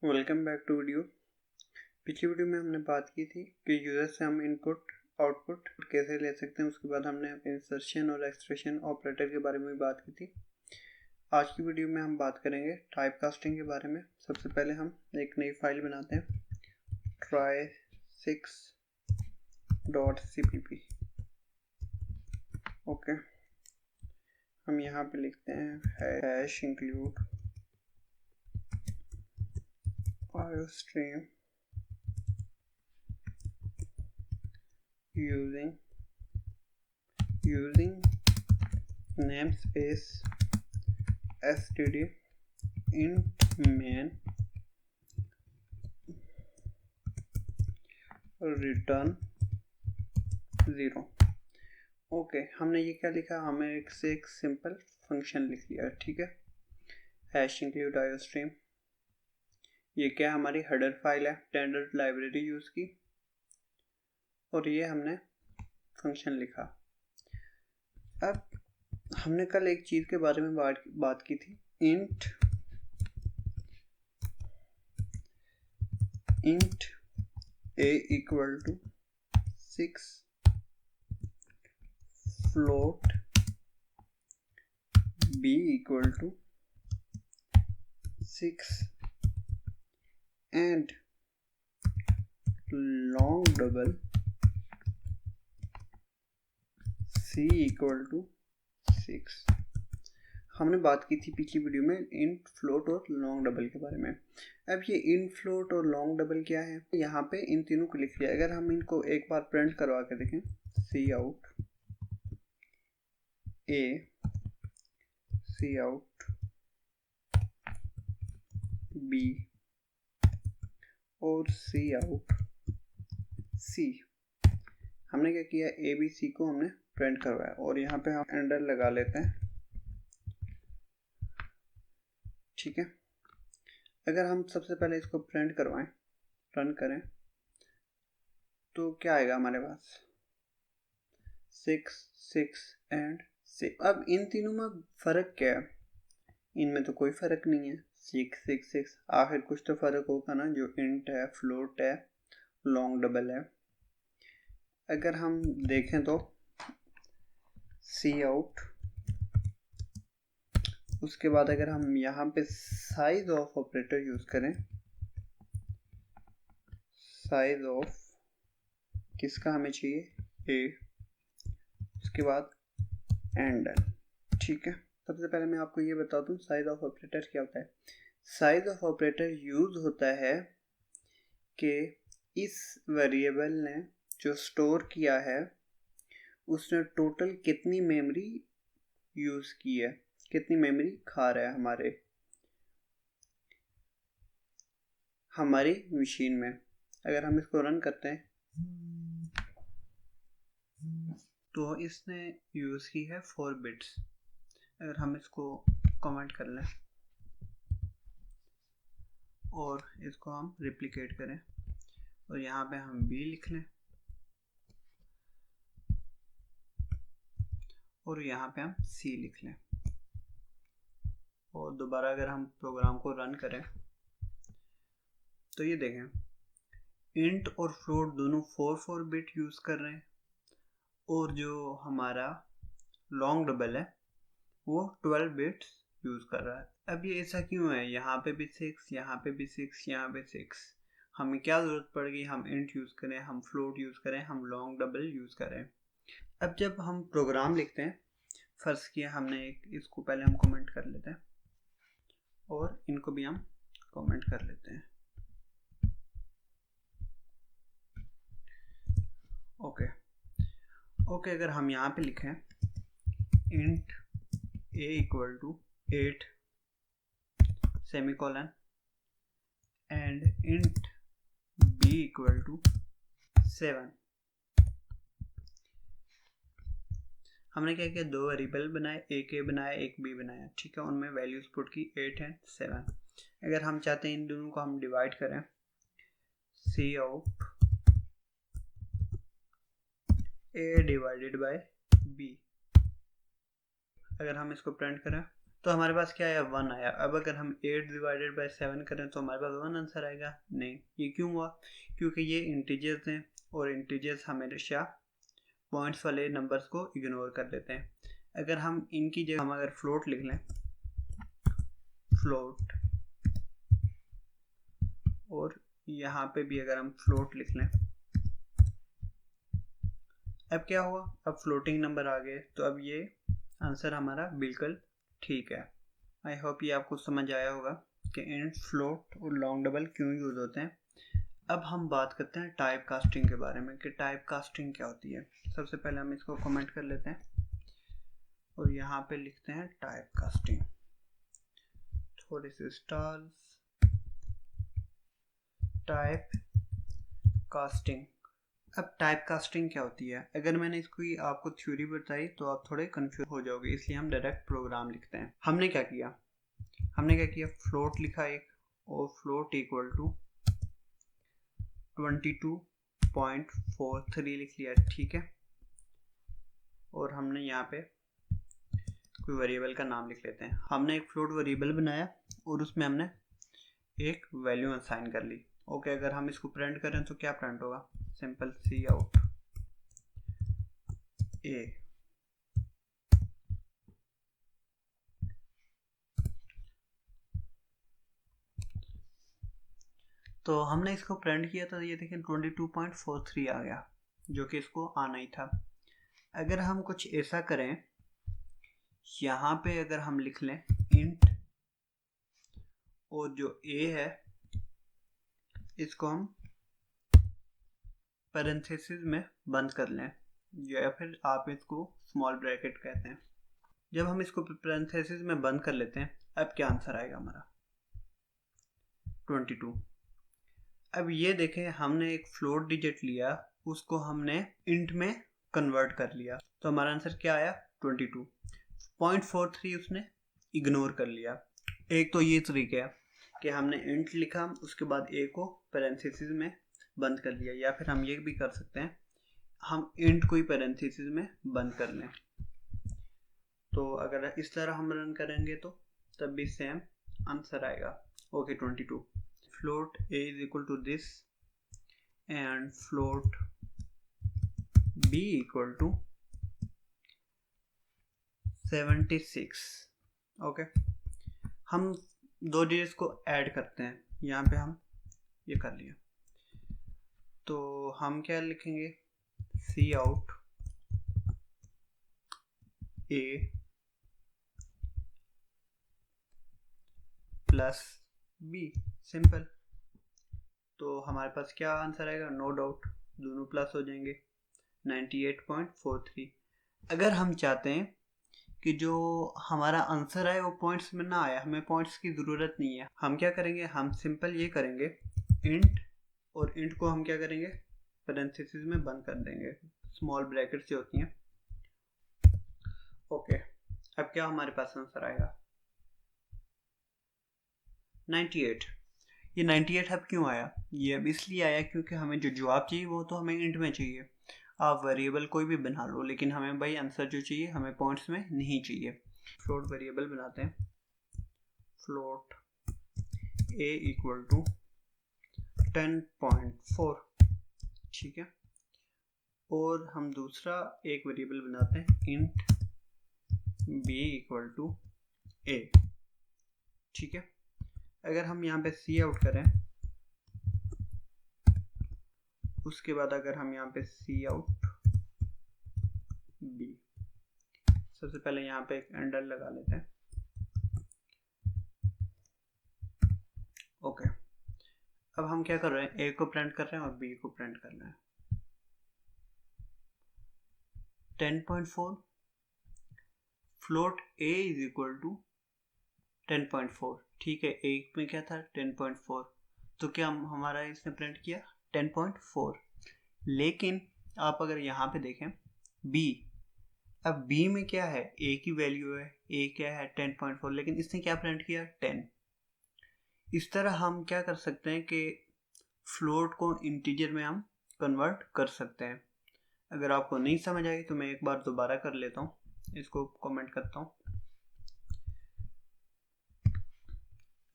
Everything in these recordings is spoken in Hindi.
Welcome back to video. पिछली वीडियो में हमने बात की थी कि यूज़र से हम इनपुट आउटपुट कैसे ले सकते हैं। उसके बाद हमने इंसर्शन और एक्सप्रेशन ऑपरेटर के बारे में भी बात की थी। आज की वीडियो में हम बात करेंगे टाइप कास्टिंग के बारे में। सबसे पहले हम एक नई फाइल बनाते हैं, try6.cpp। ओके, हम यहाँ पे लिखते हैं hash include iostream using namespace std int main return 0। Okay, हमने ये क्या लिखा, हमें एक सिंपल फंक्शन लिख लिया, ठीक है। हैश इंक्लूड iostream, ये क्या हमारी हेडर फाइल है स्टैंडर्ड लाइब्रेरी यूज़ की, और ये हमने फंक्शन लिखा। अब हमने कल एक चीज़ के बारे में बात की थी, int a equal to 6, float b equal to 6 and long double c equal to 6। हमने बात की थी पिछली वीडियो में इंट फ्लोट और लॉन्ग डबल के बारे में। अब ये इंट फ्लोट और लॉन्ग डबल क्या है, यहाँ पे इन तीनों को लिख लिया। अगर हम इनको एक बार प्रिंट करवा के देखें, सी आउट ए, सी आउट बी और सी आउट सी, हमने क्या किया, ए बी सी को हमने प्रिंट करवाया और यहाँ पे हम एंटर लगा लेते हैं, ठीक है। अगर हम सबसे पहले इसको प्रिंट करवाएं, रन करें, तो क्या आएगा हमारे पास, 6 6 एंड 6। अब इन तीनों में फ़र्क क्या है, इनमें तो कोई फ़र्क नहीं है, 6 6 6, आखिर कुछ तो फ़र्क होगा ना, जो इंट है, फ्लोट है, लॉन्ग डबल है। अगर हम देखें तो सी आउट, उसके बाद अगर हम यहाँ पे साइज ऑफ ऑपरेटर यूज़ करें, साइज ऑफ किसका हमें चाहिए, ए, उसके बाद एंड, ठीक है। सबसे पहले मैं आपको ये बता दूं साइज ऑफ ऑपरेटर क्या होता है। साइज ऑफ ऑपरेटर यूज़ होता है कि इस वेरिएबल ने जो स्टोर किया है उसने टोटल कितनी मेमोरी यूज़ की है, कितनी मेमोरी खा रहा है हमारी मशीन में। अगर हम इसको रन करते हैं तो इसने यूज़ की है 4 बिट्स। अगर हम इसको कमेंट कर लें और इसको हम रिप्लिकेट करें और यहाँ पे हम b लिख लें और यहाँ पे हम c लिख लें, और दोबारा अगर हम प्रोग्राम को रन करें तो ये देखें, इंट और फ्लोट दोनों 4 बिट यूज़ कर रहे हैं और जो हमारा लॉन्ग डबल है वो 12 बिट्स यूज़ कर रहा है। अब ये ऐसा क्यों है, यहाँ पे भी 6, यहाँ पे भी 6, यहाँ पे 6, हमें क्या ज़रूरत पड़ गई, हम इंट यूज़ करें, हम फ्लोट यूज़ करें, हम लॉन्ग डबल यूज़ करें। अब जब हम प्रोग्राम लिखते हैं, फ़र्ज़ किया हमने इसको पहले हम कमेंट कर लेते हैं और इनको भी हम कमेंट कर लेते हैं, ओके। अगर हम यहाँ पे लिखें int a equal to 8 semicolon and int b equal to 7, हमने क्या किया, 2 वेरिएबल बनाए, एक a बनाया एक b बनाया, ठीक है। उनमें वैल्यूज पुट की 8 एंड 7। अगर हम चाहते हैं इन दोनों को हम डिवाइड करें, see out a divided by b, अगर हम इसको प्रिंट करें तो हमारे पास क्या आया, 1 आया। अब अगर हम 8 डिवाइडेड बाय 7 करें तो हमारे पास 1 आंसर आएगा। नहीं, ये क्यों हुआ? क्योंकि ये इंटीजर्स हैं और इंटीजर्स हमेशा पॉइंट्स वाले नंबर्स को इग्नोर कर लेते हैं। अगर हम इनकी जगह हम अगर फ्लोट लिख लें, फ्लोट, और यहाँ पे भी अगर हम फ्लोट लिख लें, अब क्या हुआ, अब फ्लोटिंग नंबर आ गए, तो अब ये आंसर हमारा बिल्कुल ठीक है। आई होप ये आपको समझ आया होगा कि इंट, फ्लोट और लॉन्ग डबल क्यों यूज होते हैं। अब हम बात करते हैं टाइप कास्टिंग के बारे में कि टाइप कास्टिंग क्या होती है। सबसे पहले हम इसको कमेंट कर लेते हैं और यहाँ पे लिखते हैं टाइप कास्टिंग, थोड़े से स्टार्स, टाइप कास्टिंग। अब टाइप कास्टिंग क्या होती है? अगर मैंने इसकी आपको थ्योरी बताई तो आप थोड़े कंफ्यूज हो जाओगे, इसलिए हम डायरेक्ट प्रोग्राम लिखते हैं। हमने क्या किया, फ्लोट लिखा एक, और फ्लोट इक्वल टू 22.43 लिख लिया, ठीक है। और हमने यहाँ पे कोई वेरिएबल का नाम लिख लेते हैं। हमने एक फ्लोट वेरिएबल बनाया और उसमें हमने एक वैल्यू असाइन कर ली। ओके, अगर हम इसको प्रिंट करें तो क्या प्रिंट होगा, सिंपल सी आउट ए। तो हमने इसको प्रिंट किया तो ये देखें 22.43 आ गया, जो कि इसको आना ही था। अगर हम कुछ ऐसा करें, यहाँ पे अगर हम लिख लें इंट, और जो a है इसको हम पैरेंथेसिस में बंद कर लें, या फिर आप इसको स्मॉल ब्रैकेट कहते हैं। जब हम इसको पैरेंथेसिस में बंद कर लेते हैं, अब क्या आंसर आएगा हमारा, 22। अब ये देखें, हमने एक फ्लोट डिजिट लिया, उसको हमने इंट में कन्वर्ट कर लिया, तो हमारा आंसर क्या आया, 22.43 उसने इग्नोर कर लिया। एक तो ये तरीका है कि हमने इंट लिखा, उसके बाद ए को पैरेंथेसिस में बंद कर लिया, या फिर हम ये भी कर सकते हैं, हम इंट को ही पैरेंथेसिस में बंद कर लें। तो अगर इस तरह हम रन करेंगे तो तब भी सेम आंसर आएगा। Okay, 22। Float a is equal to this and float b equal to 76। Okay, हम दो डिजिट्स को ऐड करते हैं, यहाँ पे हम ये कर लिया, तो हम क्या लिखेंगे, see out a plus b, simple. तो हमारे पास क्या आंसर आएगा, नो डाउट दोनों प्लस हो जाएंगे, 98.43। अगर हम चाहते हैं कि जो हमारा आंसर आए वो पॉइंट्स में ना आए, हमें पॉइंट्स की ज़रूरत नहीं है, हम क्या करेंगे, हम सिंपल ये करेंगे इंट, और इंट को हम क्या करेंगे, पैरेंथेसिस में बंद कर देंगे, स्मॉल ब्रैकेट से होती हैं। ओके, अब क्या हमारे पास आंसर आएगा, 98। ये 98 अब क्यों आया, ये अब इसलिए आया क्योंकि हमें जो जवाब चाहिए वो तो हमें इंट में चाहिए। आप वेरिएबल कोई भी बना लो, लेकिन हमें भाई आंसर जो चाहिए हमें पॉइंट्स में नहीं चाहिए। फ्लोट वेरिएबल बनाते हैं, फ्लोट a इक्वल टू 10.4, ठीक है। और हम दूसरा एक वेरिएबल बनाते हैं int b equal to a, ठीक है। अगर हम यहाँ पे सी आउट करें, उसके बाद अगर हम यहाँ पे सी आउट बी, सबसे पहले यहाँ पे एक एंडर लगा लेते हैं। ओके, अब हम क्या कर रहे हैं, ए को प्रिंट कर रहे हैं और बी को प्रिंट कर रहे हैं। 10.4 float a is equal to 10.4, ठीक है। एक में क्या था 10.4, तो क्या हमारा इसने प्रिंट किया 10.4। लेकिन आप अगर यहाँ पे देखें b, अब b में क्या है, a की वैल्यू है, a क्या है 10.4, लेकिन इसने क्या प्रिंट किया 10। इस तरह हम क्या कर सकते हैं कि फ्लोट को इंटीजर में हम कन्वर्ट कर सकते हैं। अगर आपको नहीं समझ आई तो मैं एक बार दोबारा कर लेता हूँ, इसको कमेंट करता हूँ।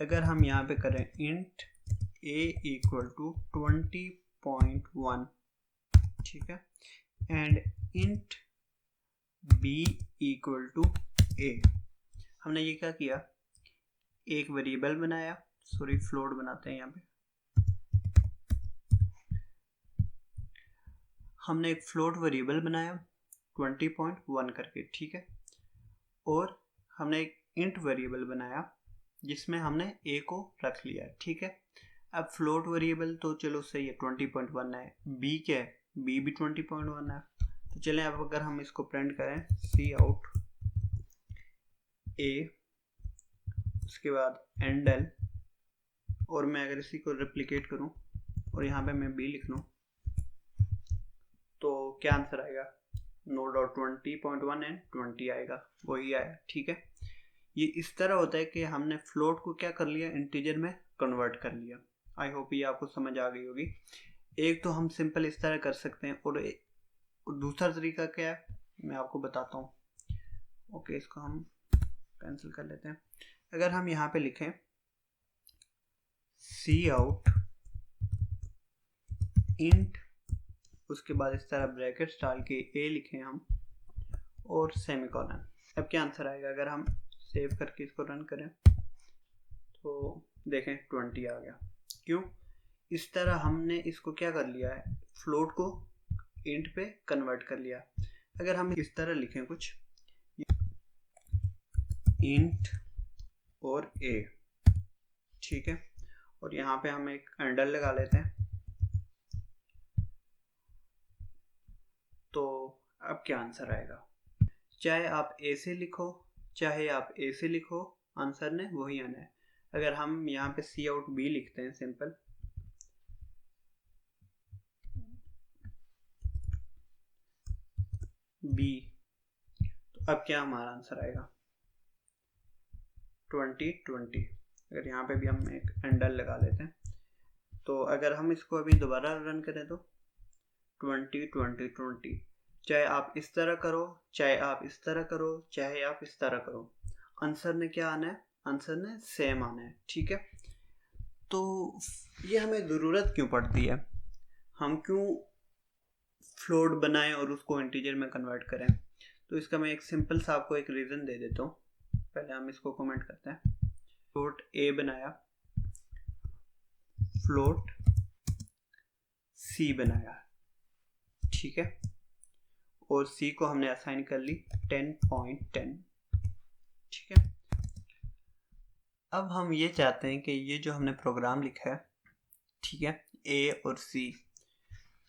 अगर हम यहाँ पे करें int a इक्वल टू 20.1, ठीक है, and int b equal to a, हमने ये क्या किया, एक वेरिएबल बनाया, सॉरी फ्लोट बनाते हैं यहाँ पे, हमने एक फ्लोट वेरिएबल बनाया 20.1 करके, ठीक है, और हमने एक इंट वेरिएबल बनाया जिसमें हमने a को रख लिया, ठीक है। अब फ्लोट वेरिएबल तो चलो सही है 20.1 है, b क्या है, b भी 20.1 है, तो चलें अब अगर हम इसको प्रिंट करें सी आउट a, उसके बाद एंडल, और मैं अगर इसी को रेप्लिकेट करूं और यहाँ पे मैं b लिख लूं तो क्या आंसर आएगा, नो डाउट 20.1 एंड 20 आएगा, वही आया, ठीक है। ये इस तरह होता है कि हमने फ्लोट को क्या कर लिया, इंटीजर में कन्वर्ट कर लिया। आई होप ये आपको समझ आ गई होगी। एक तो हम सिंपल इस तरह कर सकते हैं, और दूसरा तरीका क्या है मैं आपको बताता हूँ। ओके, इसको हम कैंसिल कर लेते हैं। अगर हम यहाँ पे लिखें सी आउट इंट, उसके बाद इस तरह ब्रैकेट्स डाल के a लिखें हम और सेमीकोलन, अब क्या आंसर आएगा, अगर हम सेव करके इसको रन करें तो देखें 20 आ गया। क्यों, इस तरह हमने इसको क्या कर लिया है, फ्लोट को इंट पे कन्वर्ट कर लिया। अगर हम इस तरह लिखें कुछ इंट और a, ठीक है, और यहाँ पे हम एक अंडर लगा लेते हैं, तो अब क्या आंसर आएगा, चाहे आप a से लिखो चाहे आप a से लिखो, आंसर ने वही आना है। अगर हम यहाँ पे सी आउट b लिखते हैं सिंपल, b, तो अब क्या हमारा आंसर आएगा 2020। अगर यहाँ पे भी हम एक एंडल लगा लेते हैं, तो अगर हम इसको अभी दोबारा रन करें तो 20, चाहे आप इस तरह करो चाहे आप इस तरह करो चाहे आप इस तरह करो, आंसर ने क्या आना है, आंसर ने सेम आना है, ठीक है। तो ये हमें ज़रूरत क्यों पड़ती है, हम क्यों फ्लोट बनाएं और उसको इंटीजर में कन्वर्ट करें, तो इसका मैं एक सिंपल सा आपको एक रीज़न दे देता हूँ। पहले हम इसको कमेंट करते हैं, फ्लोट a बनाया, फ्लोट c बनाया, ठीक है, और c को हमने असाइन कर ली 10.10, ठीक है। अब हम ये चाहते हैं कि ये जो हमने प्रोग्राम लिखा है, ठीक है, a और c,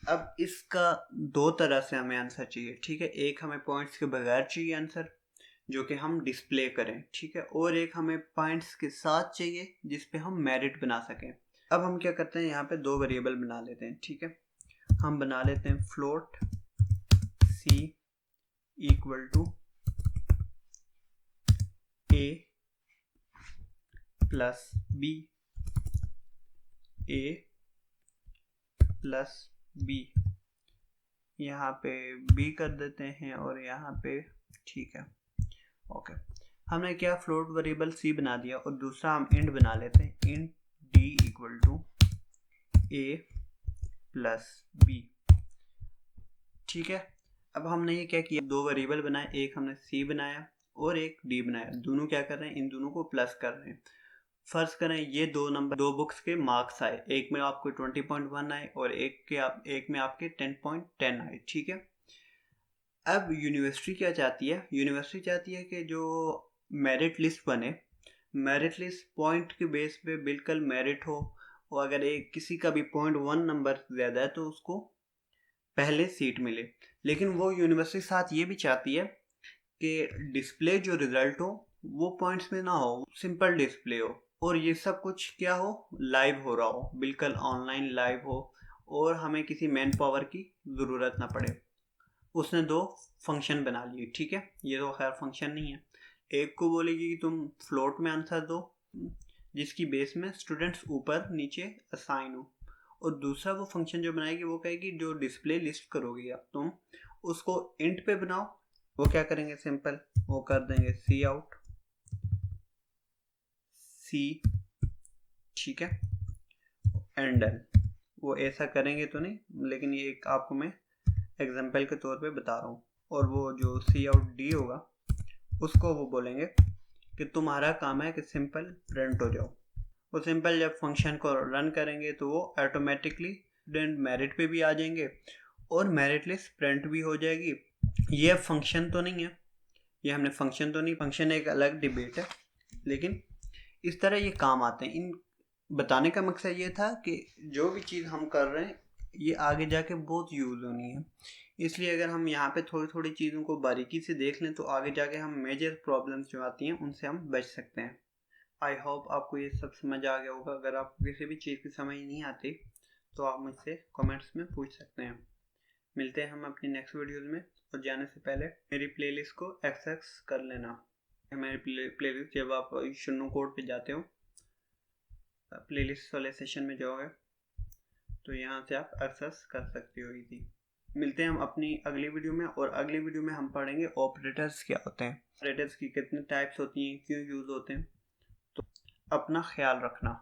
अब इसका दो तरह से हमें आंसर चाहिए, ठीक है। एक हमें पॉइंट्स के बगैर चाहिए आंसर जो कि हम डिस्प्ले करें, ठीक है, और एक हमें पॉइंट्स के साथ चाहिए जिस पे हम मेरिट बना सकें। अब हम क्या करते हैं, यहाँ पे दो वेरिएबल बना लेते हैं, ठीक है। हम बना लेते हैं float c equal to a plus b, a plus b, यहाँ पे b कर देते हैं और यहाँ पे, ठीक है, ओके। हमने क्या फ्लोट वेरिएबल c बना दिया, और दूसरा हम इंट बना लेते हैं, int d equal to a plus b, ठीक है। अब हमने ये क्या किया, दो वेरिएबल बनाए, एक हमने c बनाया और एक d बनाया, दोनों क्या कर रहे हैं, इन दोनों को प्लस कर रहे हैं। फर्ज करें ये दो नंबर, दो बुक्स के मार्क्स आए, एक में आपको 20.1 आए और एक में आपके 10.10 आए, ठीक है। अब यूनिवर्सिटी क्या चाहती है, यूनिवर्सिटी चाहती है कि जो मेरिट लिस्ट बने, मेरिट लिस्ट पॉइंट के बेस पे बिल्कुल मेरिट हो, और अगर एक किसी का भी 0.1 नंबर ज़्यादा है तो उसको पहले सीट मिले। लेकिन वो यूनिवर्सिटी साथ ये भी चाहती है कि डिस्प्ले जो रिज़ल्ट हो वो पॉइंट्स में ना हो, सिंपल डिस्प्ले हो, और ये सब कुछ क्या हो, लाइव हो रहा हो, बिल्कुल ऑनलाइन लाइव हो, और हमें किसी मैन पावर की ज़रूरत ना पड़े। उसने दो फंक्शन बना लिए, ठीक है, ये तो खैर फंक्शन नहीं है। एक को बोलेगी कि तुम फ्लोट में आंसर दो जिसकी बेस में स्टूडेंट्स ऊपर नीचे असाइन हो, और दूसरा वो फंक्शन जो बनाएगी वो कहेगी जो डिस्प्ले लिस्ट करोगे आप तुम उसको इंट पे बनाओ। वो क्या करेंगे, सिंपल वो कर देंगे सी आउट c ठीक है, एंडल वो ऐसा करेंगे तो नहीं, लेकिन ये एक आपको मैं एग्जांपल के तौर पे बता रहा हूँ। और वो जो सी आउट डी होगा उसको वो बोलेंगे कि तुम्हारा काम है कि सिंपल प्रिंट हो जाओ। वो सिंपल जब फंक्शन को रन करेंगे तो वो ऑटोमेटिकली स्टूडेंट मेरिट पे भी आ जाएंगे और मेरिट लिस्ट प्रिंट भी हो जाएगी। ये फंक्शन तो नहीं है, ये हमने फंक्शन तो नहीं, फंक्शन एक अलग डिबेट है, लेकिन इस तरह ये काम आते हैं। इन बताने का मकसद ये था कि जो भी चीज़ हम कर रहे हैं ये आगे जाके बहुत यूज़ होनी है, इसलिए अगर हम यहाँ पे थोड़ी थोड़ी चीज़ों को बारीकी से देख लें तो आगे जाके हम मेजर प्रॉब्लम्स जो आती हैं उनसे हम बच सकते हैं। आई होप आपको ये सब समझ आ गया होगा। अगर आपको किसी भी चीज़ की समझ नहीं आती तो आप मुझसे कमेंट्स में पूछ सकते हैं। मिलते हैं हम अपनी नेक्स्ट वीडियोज़ में, और जाने से पहले मेरी प्लेलिस्ट को एक्सेस कर लेना। मेरी प्लेलिस्ट जब आप शुन्नू कोड पे जाते हो, प्लेलिस्ट वाले सेशन में जाओगे तो यहाँ से आप एक्सेस कर सकते हो इजी। मिलते हैं हम अपनी अगली वीडियो में, और अगली वीडियो में हम पढ़ेंगे ऑपरेटर्स क्या होते हैं, ऑपरेटर्स की कितने टाइप्स होती हैं, क्यों यूज़ होते हैं। तो अपना ख्याल रखना।